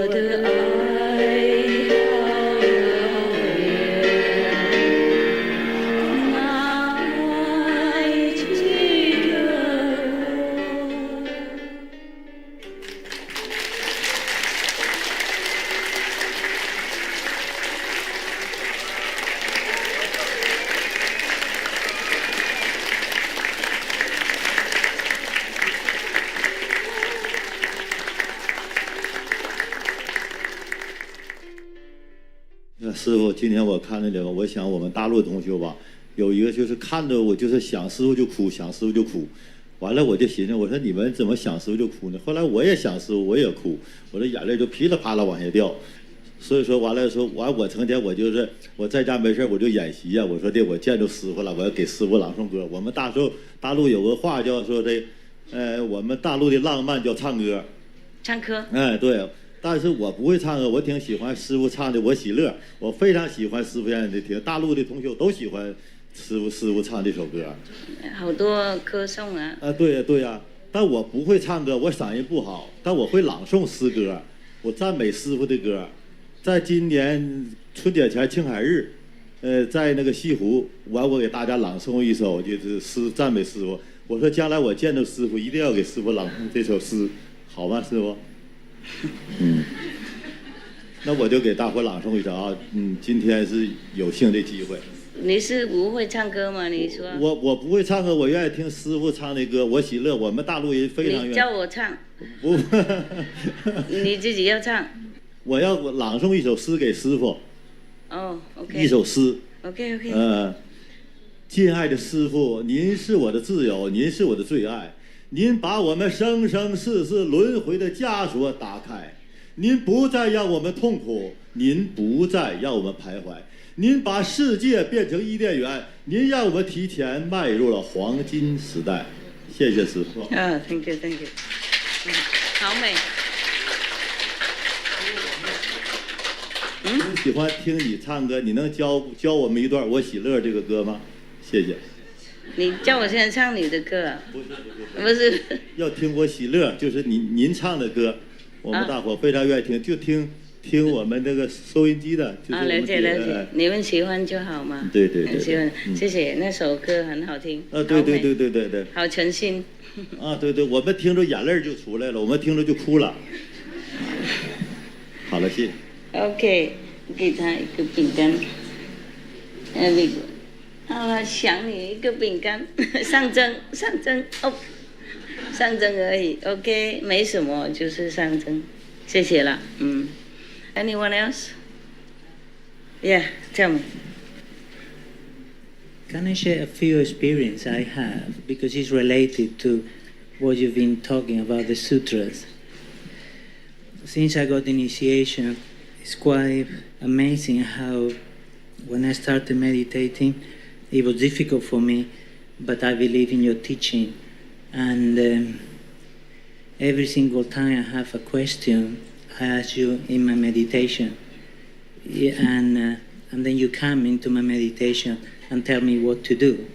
我的爱师傅，今天我看那个，我想我们大陆的同学吧，有一个就是看着我就是想师傅就哭，想师傅就哭。完了我就寻思，我说你们怎么想师傅就哭呢？后来我也想师傅，我也哭，我的眼泪就噼里啪啦往下掉。所以说完了说完，我成天我就是我在家没事我就演习呀。我说的我见着师傅了，我要给师傅朗诵歌。我们大陆有个话叫说的，我们大陆的浪漫叫唱歌。唱歌。哎，对。但是我不会唱歌，我挺喜欢师傅唱的，我喜乐，我非常喜欢师傅演的听。大陆的同学都喜欢师傅唱这首歌，好多歌颂啊。对呀，但我不会唱歌，我嗓音不好，但我会朗诵诗歌，我赞美师傅的歌。在今年春节前庆海日，在那个西湖，我给大家朗诵一首就是诗赞美师傅。我说将来我见到师傅，一定要给师傅朗诵这首诗，好吗，师傅？那我就给大伙朗诵一首啊，今天是有幸的机会。你是不会唱歌吗？你说。我不会唱歌，我愿意听师傅唱的歌，我喜乐。我们大陆人非常愿意。你叫我唱。不。你自己要唱。我要朗诵一首诗给师傅。哦 ，OK。一首诗。OK。敬爱的师傅，您是我的挚友，您是我的最爱。您把我们生生世世轮回的枷锁打开，您不再让我们痛苦，您不再让我们徘徊，您把世界变成伊甸园，您让我们提前迈入了黄金时代。谢谢师傅。thank you。好美。喜欢听你唱歌，你能教我们一段《我喜乐》这个歌吗？谢谢。你叫我现在唱你的歌啊？不是。要听我喜乐，就是您唱的歌，我们大伙非常愿意听，就听我们那个收音机的。就是了解，你们喜欢就好嘛。对。很喜欢，谢谢，那首歌很好听。对。好诚心。对，我们听着眼泪就出来了，我们听着就哭了。好了，谢谢。OK， 给他一个饼干。Very good。好了，想你一个饼干，象征哦，象征而已 ，OK， 没什么，就是象征，谢谢了，Anyone else? Yeah, tell me. Can I share a few experiences I have because it's related to what you've been talking about the sutras? Since I got initiation, it's quite amazing how when I started meditating. It was difficult for me, but I believe in your teaching. And every single time I have a question, I ask you in my meditation. And then you come into my meditation and tell me what to do.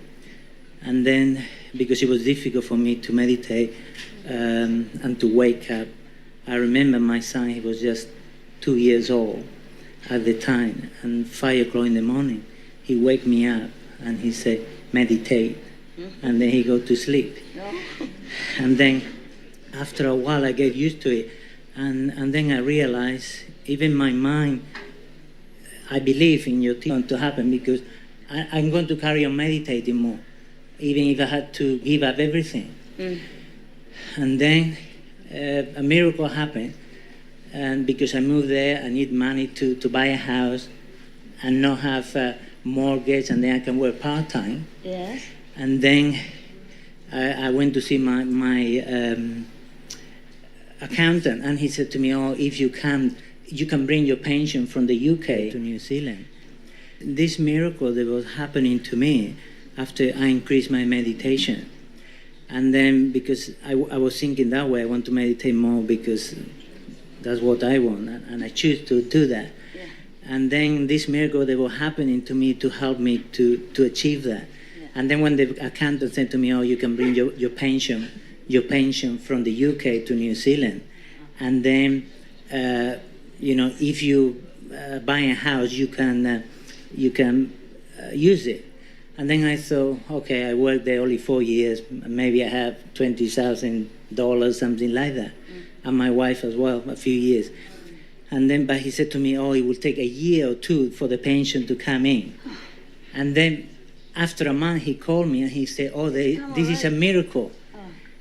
And then, because it was difficult for me to meditate and to wake up, I remember my son, he was just 2 years old at the time, and 5 o'clock in the morning, he wake me up. And he said, meditate. And then he go to sleep. And then after a while I get used to it. And then I realize, even my mind, I believe in your teaching to happen because I'm going to carry on meditating more, even if I had to give up everything. And then a miracle happened. And because I moved there, I need money to buy a house and not have mortgage, and then I can work part-time. Yes. And then I went to see my accountant, and he said to me, oh, if you can bring your pension from the UK to New Zealand. This miracle that was happening to me after I increased my meditation. And then because I was thinking that way, I want to meditate more because that's what I want, and I choose to do that. And then this miracle that was happening to me to help me to achieve that. Yeah. And then when the accountant said to me, oh, you can bring your pension from the UK to New Zealand. And then if you buy a house, you can use it. And then I thought, okay, I worked there only 4 years. Maybe I have $20,000, something like that. And my wife as well, a few years. And then, but he said to me, it will take a year or two for the pension to come in. And then after a month, he called me and he said, this is a miracle.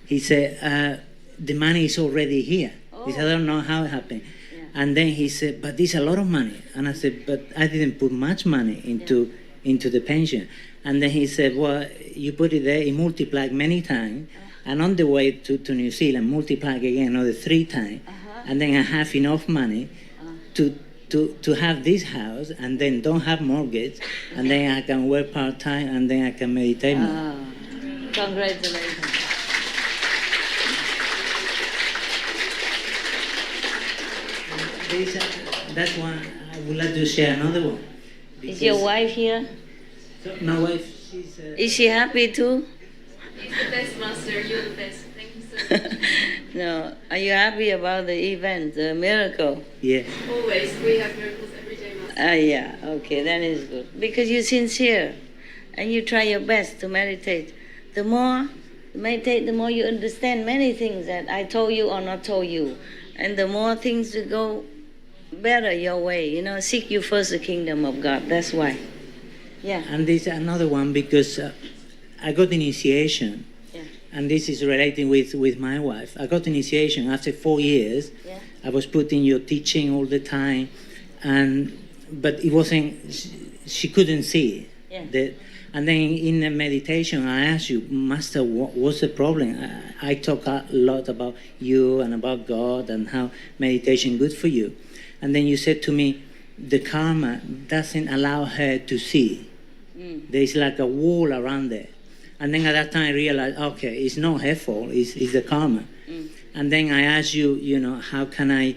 He said, the money is already here. He said, I don't know how it happened. Yeah. And then he said, but this is a lot of money. And I said, but I didn't put much money into the pension. And then he said, well, you put it there, it multiplied many times. And on the way to New Zealand, multiplied again another 3 times. And then I have enough money to have this house, and then don't have mortgage, and then I can work part-time, and then I can meditate more. Congratulations. That's one. I would like to share another one. Is your wife here? My wife, she's... Is she happy too? He's the best, Master. You're the best. Thank you so much. No. Are you happy about the event, the miracle? Yeah. Always. We have miracles every day, Master. Yeah. Okay, that is good. Because you're sincere and you try your best to meditate. The more you meditate, the more you understand many things that I told you or not told you. And the more things will go better your way. Seek you first the kingdom of God. That's why. Yeah. And there's another one because I got initiation. Yeah. And this is relating with my wife. I got initiation after 4 years. Yeah. I was putting your teaching all the time, but it wasn't. She couldn't see it. Yeah. And then in the meditation, I asked you, Master, what's the problem? I talk a lot about you and about God and how meditation good for you. And then you said to me, the karma doesn't allow her to see. There's like a wall around there. And then at that time I realized, okay, it's not her fault, it's the karma. And then I asked you, how can I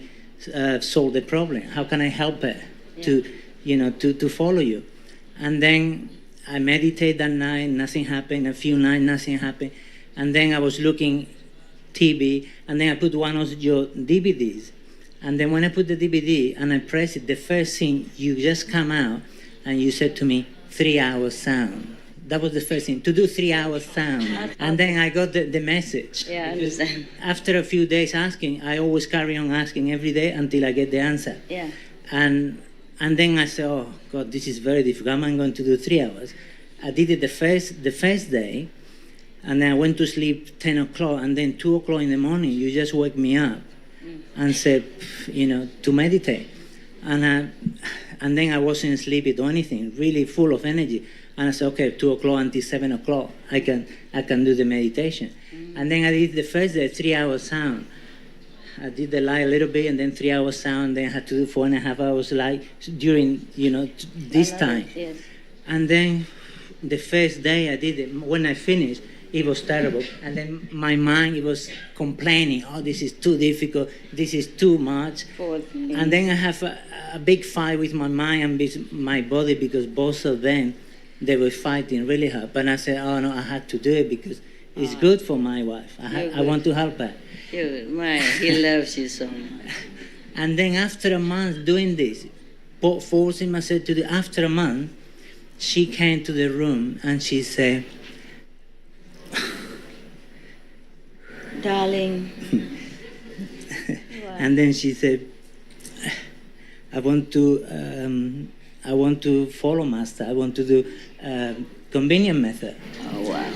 solve the problem? How can I help her to follow you? And then I meditated that night, nothing happened. A few nights, nothing happened. And then I was looking TV, and then I put one of your DVDs. And then when I put the DVD and I press it, the first thing, you just come out and you said to me, 3 hours sound. That was the first thing, to do 3 hours sound. And then I got the message. Yeah, I understand. After a few days asking, I always carry on asking every day until I get the answer. Yeah. And then I said, oh, God, this is very difficult. I'm going to do 3 hours. I did it the first day, and then I went to sleep 10 o'clock, and then 2 o'clock in the morning, you just wake me up and said, to meditate. And then I wasn't sleepy or anything, really full of energy. And I said, okay, 2 o'clock until 7 o'clock, I can do the meditation. And then I did the first day, 3 hours sound. I did the light a little bit, and then 3 hours sound. Then I had to do 4.5 hours light during, this time. Yes. And then the first day I did it, when I finished, it was terrible. And then my mind, it was complaining, oh, this is too difficult, this is too much. And then I have a big fight with my mind and with my body, because both of them, they were fighting really hard. But I said, oh no, I had to do it because it's good for my wife. I want to help her. Good. He loves you so much. And then after a month doing this, forcing myself to do, after a month, she came to the room and she said, Darling. And then she said, I want to follow Master. I want to do convenient method. Oh, wow.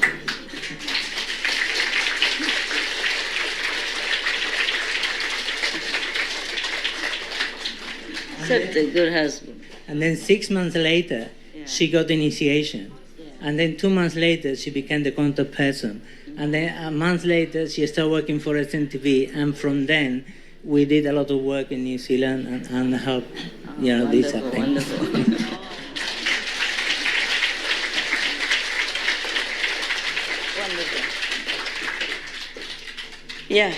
Such a good husband. And then 6 months later, she got initiation. Yeah. And then 2 months later, she became the contact person. And then a month later, she started working for SNTV. And from then, we did a lot of work in New Zealand and helped, this happen. Wonderful. Wonderful. Yeah,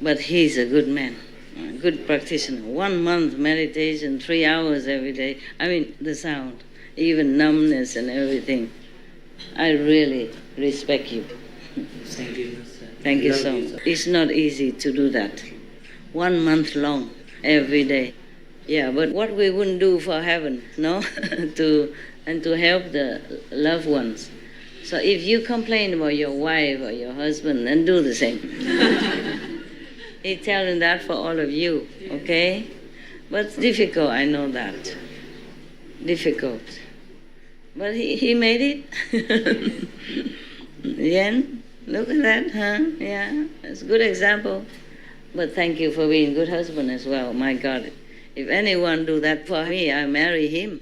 but he's a good man, a good practitioner. 1 month meditation, 3 hours every day. I mean, the sound, even numbness and everything. I really respect you. Thank you, Master. Thank you so much. It's not easy to do that. 1 month long. every day. Yeah, but what we wouldn't do for heaven, no? to help the loved ones. So if you complain about your wife or your husband, then do the same. He's telling that for all of you, okay? But it's difficult, I know that. Difficult. But he made it. Yen, look at that, huh? Yeah, it's a good example. But thank you for being a good husband as well. My God, if anyone do that for me, I marry him.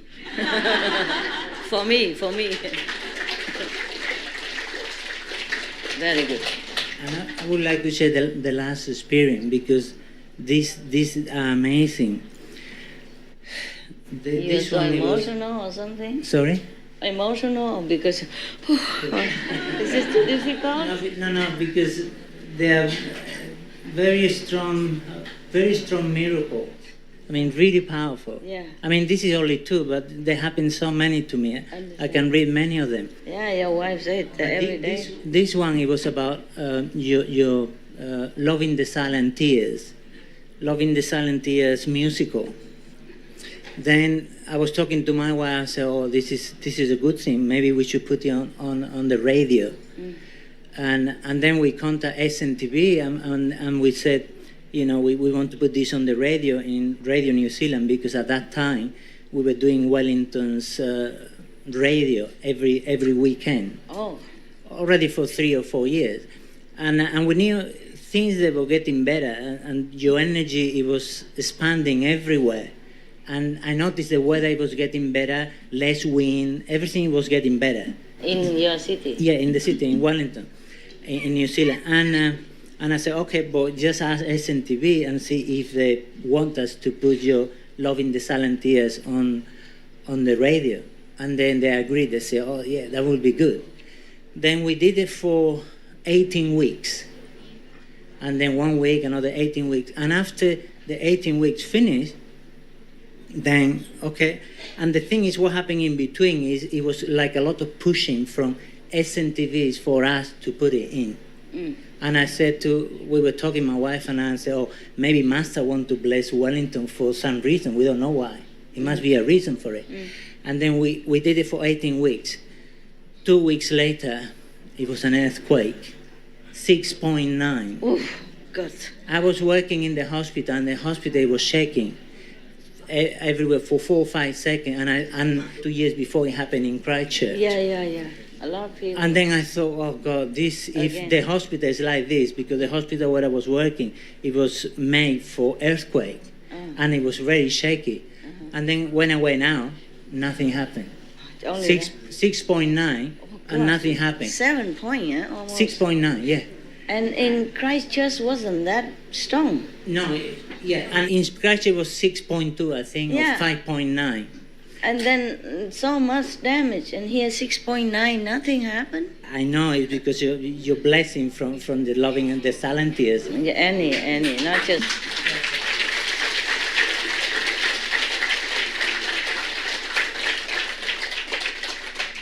For me. Very good. And I would like to share the last experience because this is amazing. You This so one emotional or something? Sorry? Emotional or because is it too difficult? No, because they are very strong miracles. I mean, really powerful. Yeah. I mean, this is only two, but there happen so many to me. I can read many of them. Yeah, your wife said that every day. This one, it was about your Loving the Silent Tears. Loving the Silent Tears musical. Then I was talking to my wife. I said, "Oh, this is a good thing. Maybe we should put it on the radio." And then we contact SNTV and we said, you know, we want to put this on the radio in Radio New Zealand because at that time we were doing Wellington's radio every weekend. Oh. Already for 3 or 4 years, and we knew things that were getting better, and your energy, it was expanding everywhere. And I noticed the weather was getting better, less wind, everything was getting better. In your city? Yeah, in the city, in Wellington, in New Zealand. And I said, okay, but just ask SNTV and see if they want us to put your Loving the Silent Tears on the radio. And then they agreed. They said, oh, yeah, that would be good. Then we did it for 18 weeks. And then 1 week, another 18 weeks. And after the 18 weeks finished, then, okay. And the thing is, what happened in between is it was like a lot of pushing from SNTVs for us to put it in. And I said we were talking, my wife and I said, oh, maybe Master want to bless Wellington for some reason. We don't know why. It must be a reason for it. And then we did it for 18 weeks. 2 weeks later, it was an earthquake, 6.9. Oof, God. I was working in the hospital, and the hospital was shaking everywhere for 4 or 5 seconds. And 2 years before, it happened in Christchurch. Yeah. A lot of people. And then I thought, oh God, if the hospital is like this, because the hospital where I was working, it was made for earthquake, and it was very shaky. And then when I went out, nothing happened. 6.9, and nothing happened. 7 point, yeah, almost. 6.9, yeah. And in Christchurch wasn't that strong. No, yeah, and in Christchurch it was 6.2, I think, Yeah. or 5.9. And then so much damage, and here 6.9, nothing happened. I know it's because your blessing from the Loving and the Silent Tears. Yeah, any, not just.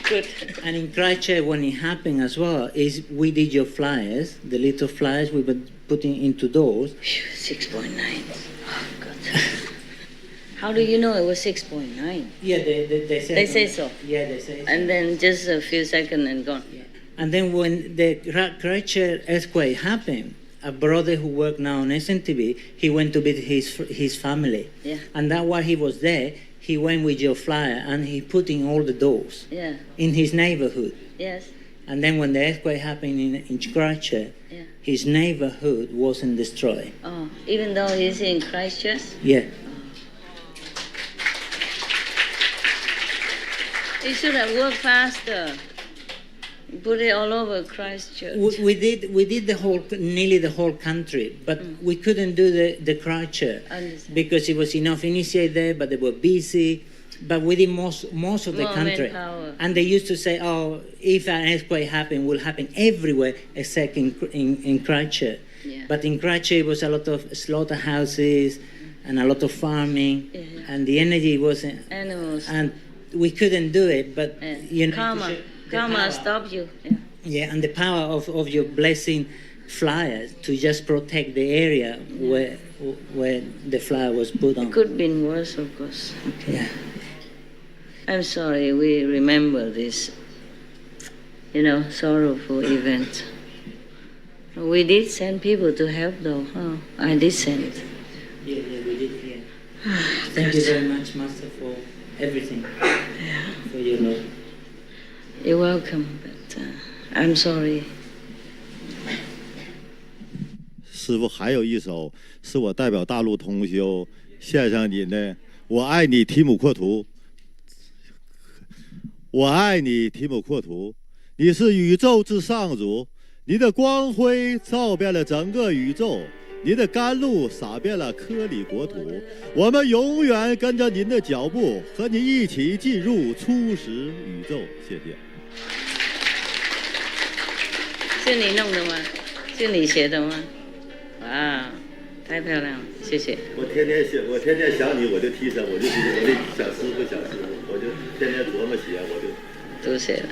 Good. And in Christchurch, when it happened as well, is we did your flyers, the little flyers we were putting into doors. 6.9. Oh, God. How do you know it was 6.9? Yeah, they say. They say so. Yeah, they say so. And then just a few seconds and gone. Yeah. And then when the Christchurch earthquake happened, a brother who worked now on SNTV, he went to visit his family. Yeah. And that while he was there, he went with your flyer and he put in all the doors. Yeah. In his neighborhood. Yes. And then when the earthquake happened in Christchurch, Yeah. his neighborhood wasn't destroyed. Oh, even though he's in Christchurch? Yeah. He should have worked faster. Put it all over Christchurch. We did nearly the whole country, but we couldn't do the Christchurch Understand. because it was enough initiate there, but they were busy. But we did most of the More country. manpower. And they used to say, oh, if an earthquake happened, it will happen everywhere except in Christchurch. Yeah. But in Christchurch, it was a lot of slaughterhouses and a lot of farming, Yeah. and the energy wasn't. Animals. And we couldn't do it, but Yeah. you know. Karma. the Karma power. stopped you. Yeah. Yeah, and the power of your blessing flyer to just protect the area where the flyer was put on. It could have been worse, of course. Yeah. I'm sorry, we remember this, sorrowful event. We did send people to help though, huh? I did send. Yeah, we did, yeah. Thank you very much, Master, for everything. Yeah. For your love. You're welcome, but I'm sorry. 师父还有一首是我代表大陆同修献上您的，我爱你提姆阔图，我爱你提姆阔图，你是宇宙之上主，你的光辉照遍了整个宇宙，您的甘露洒遍了科里国土，我们永远跟着您的脚步，和你一起进入初始宇宙。谢谢。是你弄的吗？是你写的吗？哇，太漂亮了，谢谢。我天天想你，我就提神，我就想师傅，我就天天琢磨写，我就都写了。